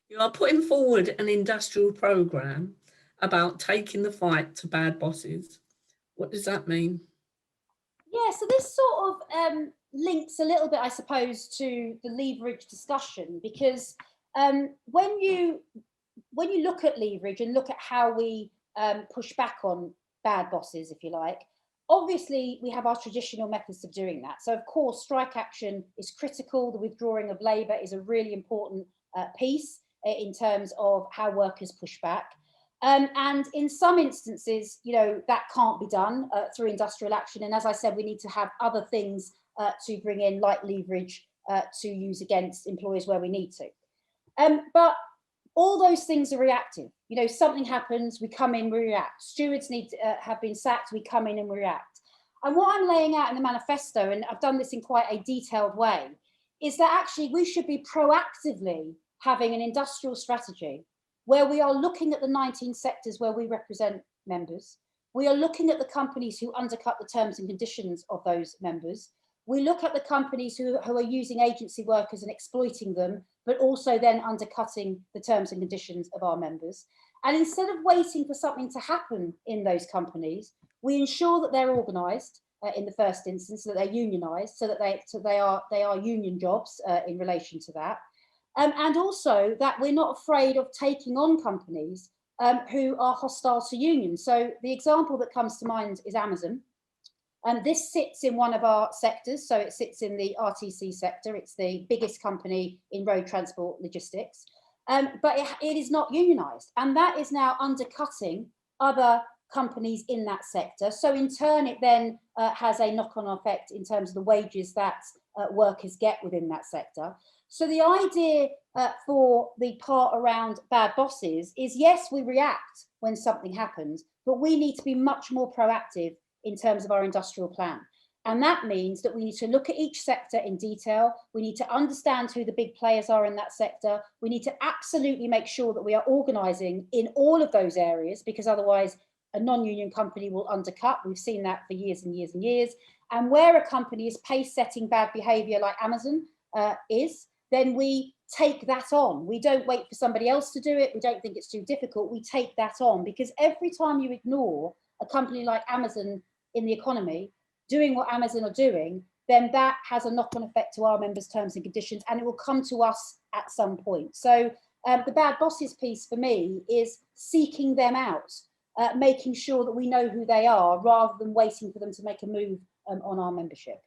You are putting forward an industrial programme about taking the fight to bad bosses. What does that mean? Yeah, so this sort of links a little bit, I suppose, to the leverage discussion, because when you look at leverage and look at how we push back on bad bosses, if you like, obviously we have our traditional methods of doing that. So of course, strike action is critical. The withdrawing of labour is a really important piece in terms of how workers push back. And in some instances, you know, that can't be done through industrial action. And as I said, we need to have other things to bring in, like leverage, to use against employers where we need to. But all those things are reactive. You know, something happens, we come in, we react. Stewards need have been sacked, we come in and we react. And what I'm laying out in the manifesto, and I've done this in quite a detailed way, is that actually we should be proactively having an industrial strategy where we are looking at the 19 sectors where we represent members. We are looking at the companies who undercut the terms and conditions of those members. We look at the companies who are using agency workers and exploiting them, but also then undercutting the terms and conditions of our members. And instead of waiting for something to happen in those companies, we ensure that they're organised in the first instance, so that they're unionised, so that they are union jobs in relation to that. And also that we're not afraid of taking on companies who are hostile to unions. So the example that comes to mind is Amazon. This sits in one of our sectors, so it sits in the RTC sector. It's the biggest company in road transport logistics, but it is not unionised, and that is now undercutting other companies in that sector. So in turn, it then has a knock-on effect in terms of the wages that workers get within that sector. So the idea for the part around bad bosses is, yes, we react when something happens, but we need to be much more proactive in terms of our industrial plan. And that means that we need to look at each sector in detail. We need to understand who the big players are in that sector. We need to absolutely make sure that we are organising in all of those areas, because otherwise a non-union company will undercut. We've seen that for years and years and years. And where a company is pace-setting bad behaviour like Amazon then we take that on. We don't wait for somebody else to do it. We don't think it's too difficult. We take that on, because every time you ignore a company like Amazon in the economy doing what Amazon are doing, then that has a knock-on effect to our members' terms and conditions, and it will come to us at some point. So the bad bosses piece for me is seeking them out, making sure that we know who they are, rather than waiting for them to make a move on our membership.